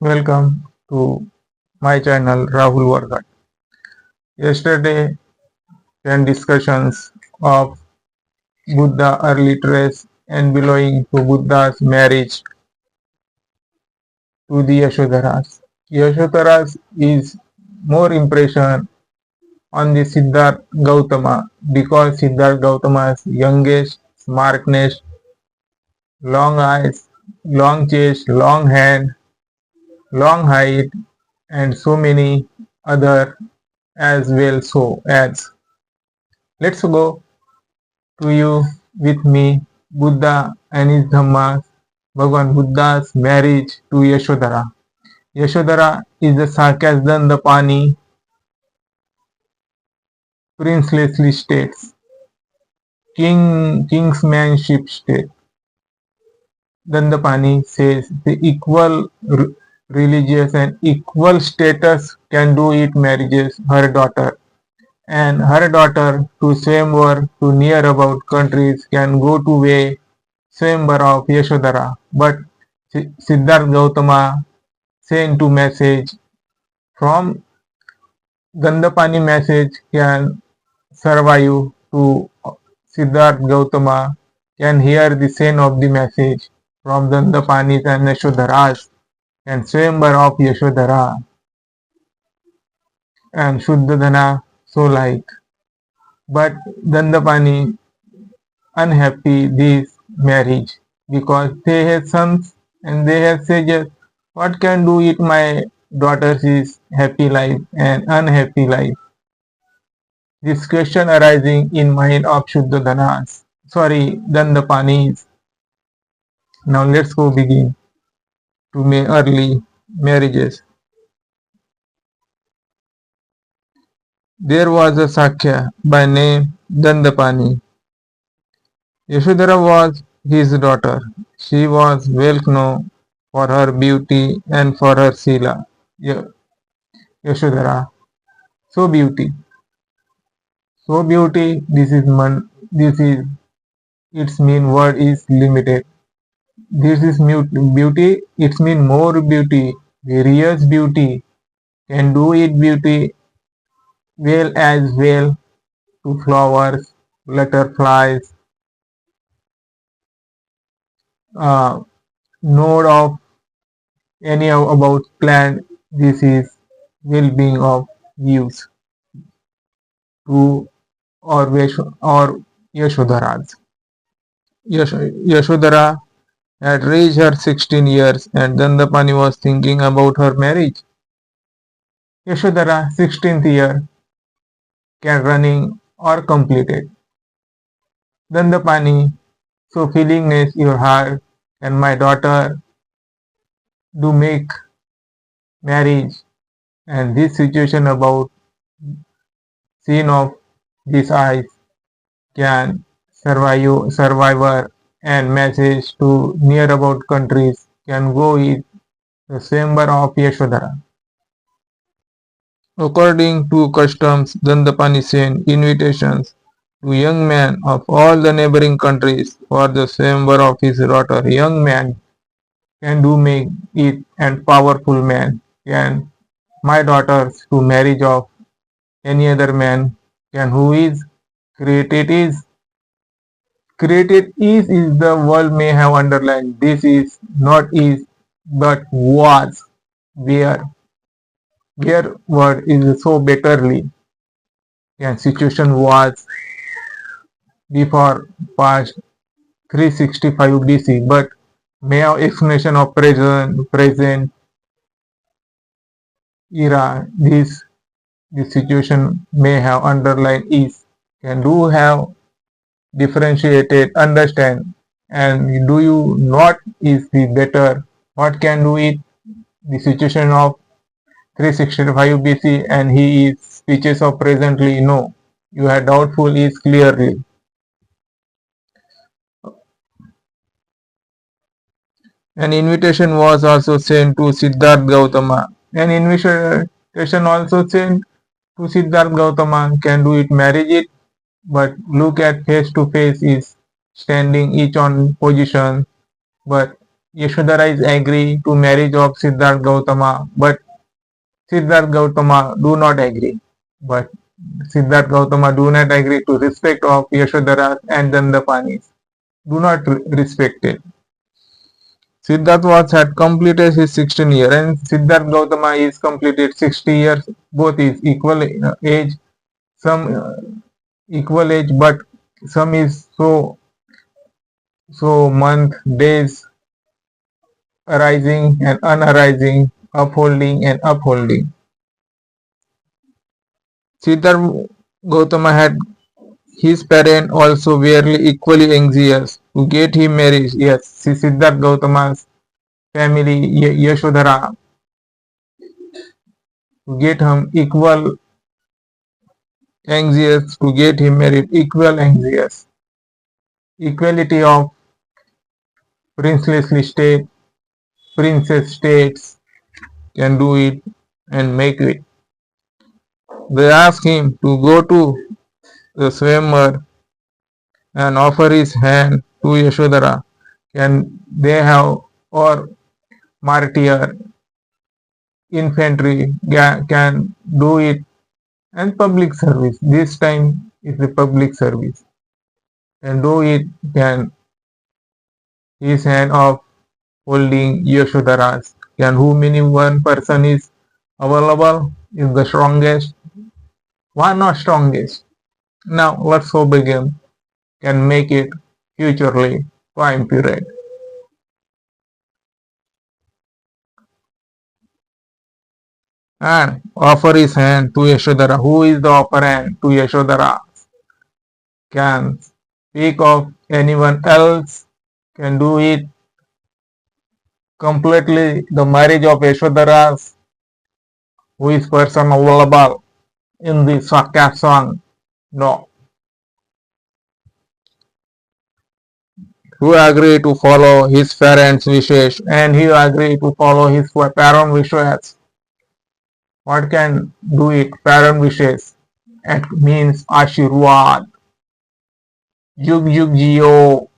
Welcome to my channel Rahul Warghat. Yesterday, 10 discussions of Buddha early trace and belonging to Buddha's marriage to the Yashodaras. Yashodaras is more impression on the Siddharth Gautama because Siddharth Gautama's youngest, smartness, long eyes, long chest, long hand, long height, and so many other as well. So as let's go to you with me Buddha and His Dhamma, Bhagwan Buddha's marriage to Yashodara. Yashodara is the Sakyas Dandapani princely states, kingsmanship state. Dandapani says the equal religious and equal status can do it marriages her daughter, and her daughter to Swayamvar to near about countries can go to way Swayamvar of Yashodara. But Siddharth Gautama sent to message from Dandapani message can survive to Siddharth Gautama can hear the sense of the message from Dandapanis and Yashodaras and Swayamvar of Yashodara and Shuddhadana so like. But Dandapani unhappy this marriage because they have sons and they have sages. What can do it my daughter's is happy life and unhappy life? This question arising in mind of Shuddhadanas. Dandapanis. Now let's go begin to early marriages. There was a Sakya by name Dandapani. Yashodara was his daughter. She was well known for her beauty and for her sila. Yashodara. So beauty. This is its mean word is limited. This is beauty, its mean more beauty, various beauty, can do it beauty well as well to flowers, butterflies, node of any about plant. This is well-being of views to or Yashodaras. Yashodara had reached her 16 years and Dandapani was thinking about her marriage. Yashodara 16th year can running or completed. Dandapani, so feelingness your heart and my daughter do make marriage and this situation about scene of these eyes can survivor and message to near about countries can go with the chamber of Yashodara. According to customs, Dandapani sent invitations to young men of all the neighboring countries for the chamber of his daughter. Young man can do make it and powerful man can my daughters to marriage of any other man can who is created is the world may have underlined. This is not is but was where word is so betterly and situation was before past 365 BC but may have explanation of present era this situation may have underlined is can do have differentiated understand and do you not is the better what can do it the situation of 365 BC and he is speeches of presently no you are doubtful is clearly. An invitation was also sent to Siddharth Gautama. An invitation also sent to Siddharth Gautama can do it marriage it but look at face to face is standing each on position but Yashodara is agree to marriage of Siddharth Gautama, but Siddharth Gautama do not agree. But Siddharth Gautama do not agree to respect of Yashodara and Dandapanis. Do not respect it. Siddharth had completed his 16 years and Siddharth Gautama is completed 60 years. Both is equal age. Some equal age, but some is so month, days, arising and unarising, upholding and upholding. Siddhartha Gautama had his parents also were equally anxious to get him married. Yes, Siddhartha Gautama's family Yashodara to get him equal anxious to get him married, equal anxious. Equality of princely state, princess states can do it and make it. They ask him to go to the swimmer and offer his hand to Yashodara. Can they have or martyr infantry can do it and public service. This time is the public service. And do it can his hand of holding Yashodara's. Can who many one person is available is the strongest. One not strongest. Now let's so begin. Can make it futurely time period. And offer his hand to Yashodara. Who is the offer hand to Yashodara? Can speak of anyone else? Can do it completely. The marriage of Yashodara, who is person available in the Sakya song? No. Who agree to follow his parents' wishes and he agree to follow his parent wishes. What can do it? Parent wishes. It means Ashirwad. Yug Yug Jiyo.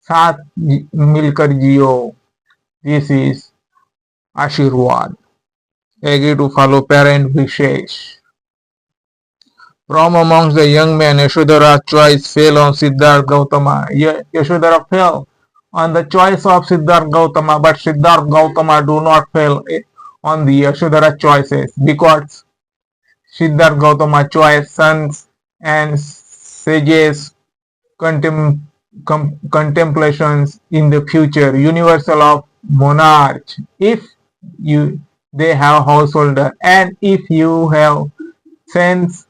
Saath Milkar Jiyo. This is Ashirwad. Agree to follow parent wishes. From amongst the young men, Yashodara's choice fell on Siddhartha Gautama. Yashodara fell on the choice of Siddhartha Gautama, but Siddhartha Gautama do not fail on the Yashodara choices because Siddhartha Gautama choice sons and sages contemplations in the future, universal of monarch. If they have householder and if you have sons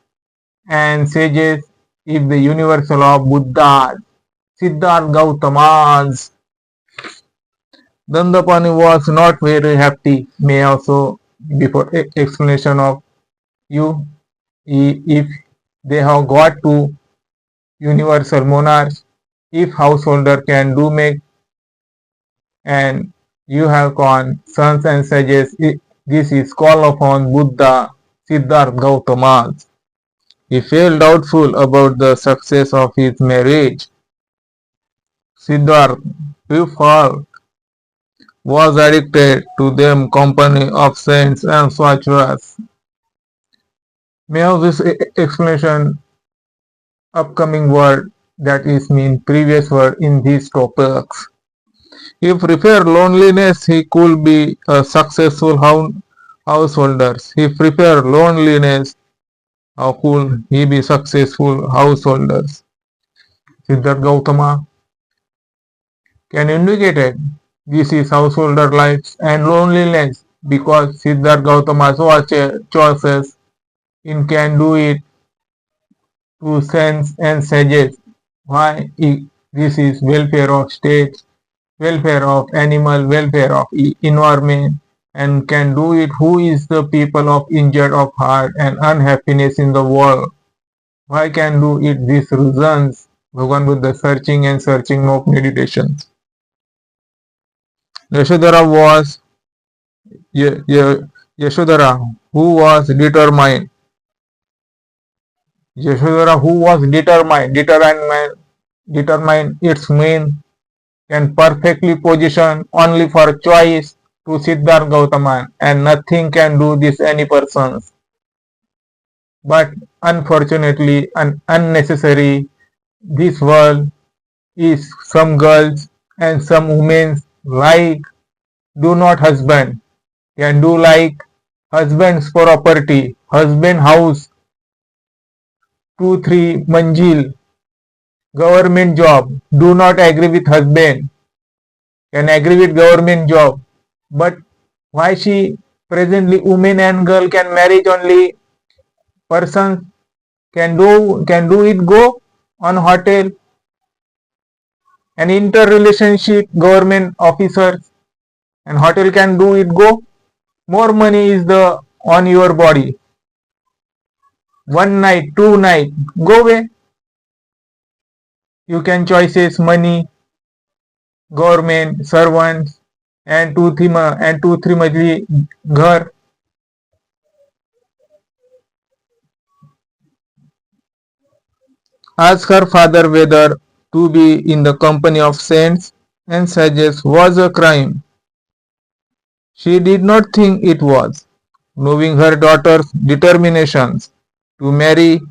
and sages, if the universal of Buddha, Siddhartha Gautama's. Dandapani was not very happy. May also before explanation of you, if they have got to universal monarch, if householder can do make, and you have gone sons and sages, this is call upon Buddha, Siddhartha Gautama. He felt doubtful about the success of his marriage. Siddhartha, who felt was addicted to them company of saints and sachas. May have this explanation upcoming word that is mean previous word in these topics. He preferred loneliness, he could be a successful householder. He preferred loneliness, how could he be successful householders? Siddhartha Gautama can indicate it. This is householder life and loneliness because Siddhartha Gautama's choices in can do it to sense and sages. Why? This is welfare of states, welfare of animal, welfare of environment, and can do it who is the people of injured of heart and unhappiness in the world. Why can do it these reasons? Bhagavan Buddha searching and searching of meditation. Yashodara was Yashodara who was determined. Yashodara who was determined. Determined its mean can perfectly position only for choice to Siddharth Gautama, and nothing can do this any persons. But unfortunately and unnecessary, this world is some girls and some women like do not husband, can do like husband's property, husband house, 2-3 manjil, government job, do not agree with husband, can agree with government job. But why she presently woman and girl can marry only person can do it go on hotel and interrelationship government officers and hotel can do it go. More money is the on your body. One night, 2 night, go away. You can choices money, government, servants, and 2-3 majli ghar. Ask her father whether to be in the company of saints and sages was a crime. She did not think it was, knowing her daughter's determinations to marry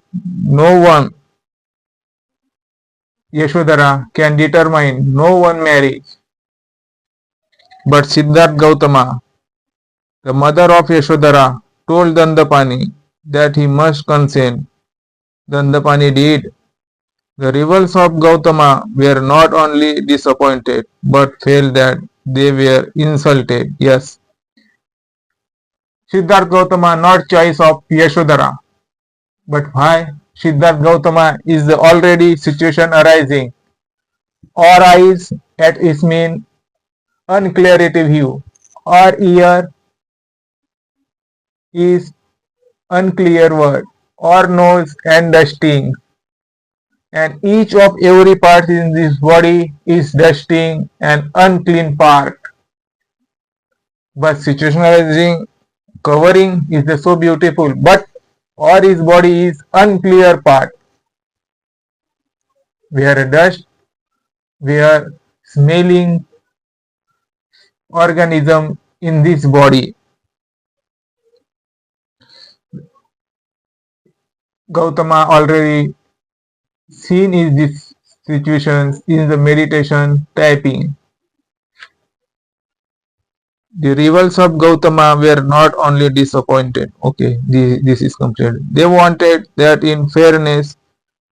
no one. Yashodara can determine no one marriage. But Siddharth Gautama, the mother of Yashodara, told Dandapani that he must consent. Dandapani did. The rivals of Gautama were not only disappointed but felt that they were insulted. Yes, Siddharth Gautama not choice of Yashodara. But why Siddharth Gautama is the already situation arising or eyes at its mean unclarity view or ear is unclear word or nose and dusting and each of every part in this body is dusting an unclean part. But situationalizing covering is the so beautiful, but or his body is unclear part where dust, where smelling organism in this body. Gautama already seen is this situations in the meditation typing. The rivals of Gautama were not only disappointed. Okay, this is completed. They wanted that in fairness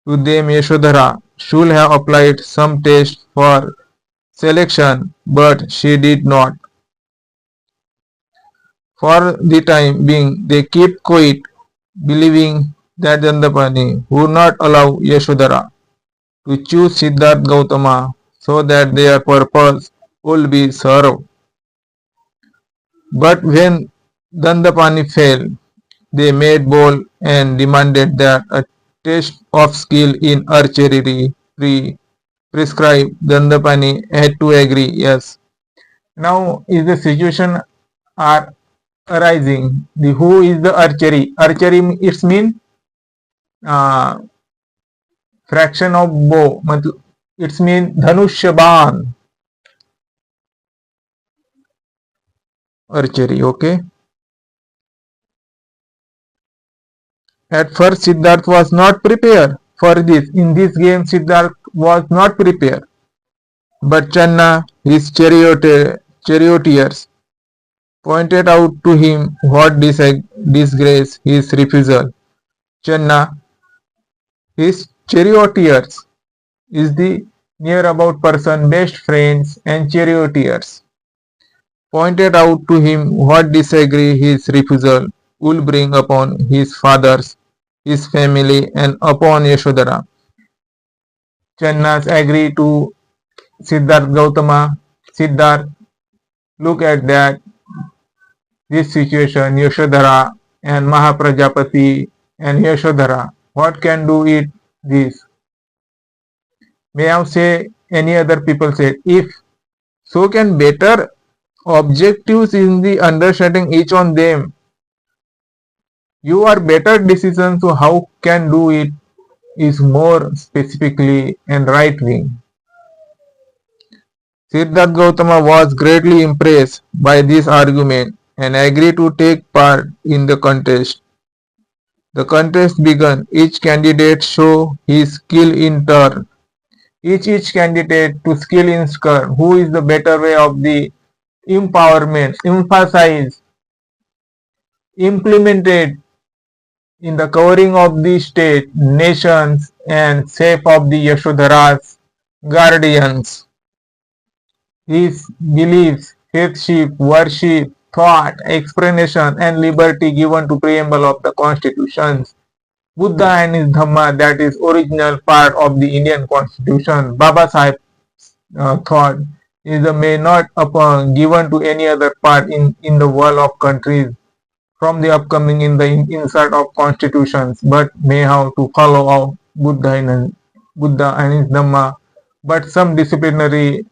to them Yashodhara should have applied some test for selection, but she did not. For the time being, they kept quiet, believing that Dandapani would not allow Yashodhara to choose Siddharth Gautama so that their purpose would be served. But when Dandapani failed, they made bold and demanded that a test of skill in archery be prescribed. Dandapani had to agree, yes. Now is the situation are arising. The who is the archery? Archery it's mean uh, fraction of bow. It's mean dhanushya ban. Archery, okay. At first, Siddharth was not prepared for this. In this game, Siddharth was not prepared. But Channa, his charioteers, pointed out to him what disgrace his refusal. Channa, his charioteers, is the near about person, best friends, and charioteers, pointed out to him what disagree his refusal will bring upon his fathers, his family, and upon Yashodhara. Channas agree to Siddharth Gautama. Siddharth, look at that. This situation, Yashodhara and Mahaprajapati and Yashodhara, what can do it this? May I say any other people said, if so can better objectives in the understanding each on them. You are better decisions so how can do it is more specifically and right wing. Siddharth Gautama was greatly impressed by this argument and agreed to take part in the contest. The contest began. Each candidate showed his skill in turn. Each candidate to skill in turn. Who is the better way of the empowerment, emphasize, implemented in the covering of the state, nations, and safe of the Yashodara's guardians. His beliefs, faithship, worship, thought, explanation, and liberty given to preamble of the constitutions. Buddha and his Dhamma, that is original part of the Indian constitution. Baba Sahib thought is the may not given to any other part in the world of countries from the upcoming in the insert of constitutions, but may have to follow of Buddha and his Dhamma, but some disciplinary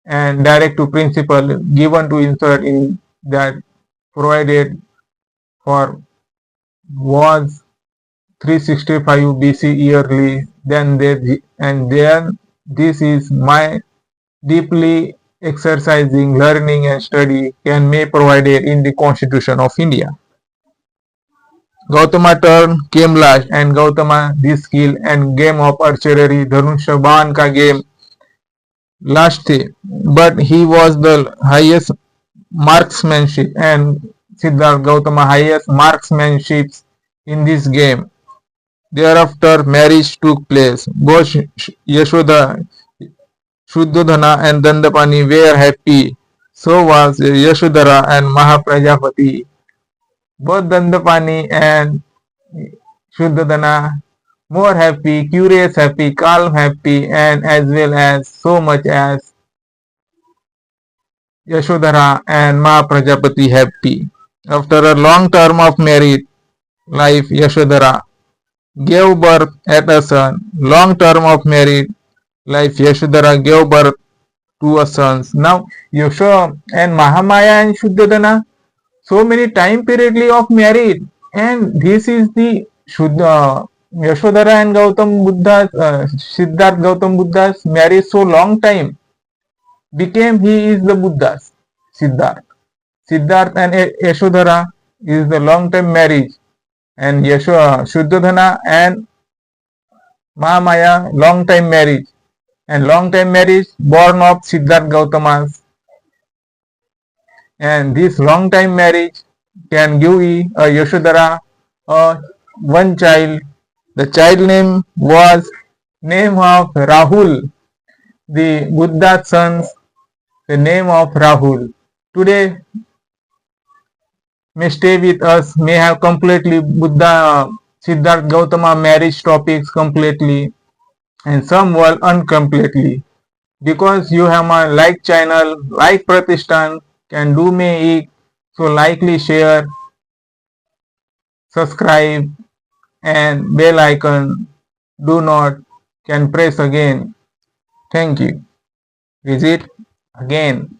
and direct to principle given to insert in that provided for was 365 BC yearly. Then this is my deeply exercising, learning and study can may provided in the Constitution of India. Gautama turn came last and Gautama this skill and game of archery धनुष्य बाण का game last थे, but he was the highest marksmanship and Siddharth Gautama highest marksmanship in this game. Thereafter marriage took place. Both Yashoda, Shuddhodana and Dandapani were happy. So was Yashodara and Mahaprajapati. Both Dandapani and Shuddhodana more happy, curious happy, calm happy, and as well as so much as Yashodhara and Mahaprajapati happy. After a long term of married life, Yashodhara gave birth at a son. Long term of married life, Yashodhara gave birth to a son. Now, Yasho and Mahamaya and Shuddhodana, so many time periodly of married, and this is the Yashodhara and Gautam Buddha, Siddharth Gautam Buddha's marriage so long time. Became he is the Buddha's Siddharth. Siddharth and Yashodhara is the long time marriage, and Shuddhodana and Mahamaya long time marriage, and long time marriage born of Siddharth Gautama's, and this long time marriage can give Yashodhara one child. The child name was name of Rahul. The Buddha's sons, the name of Rahul. Today may stay with us, may have completely Buddha, Siddharth Gautama marriage topics completely, and some were uncompletely. Because you have my like channel, like Pratishthan, can do me so likely share, subscribe, and bell icon do not can press again. Thank you. Visit again.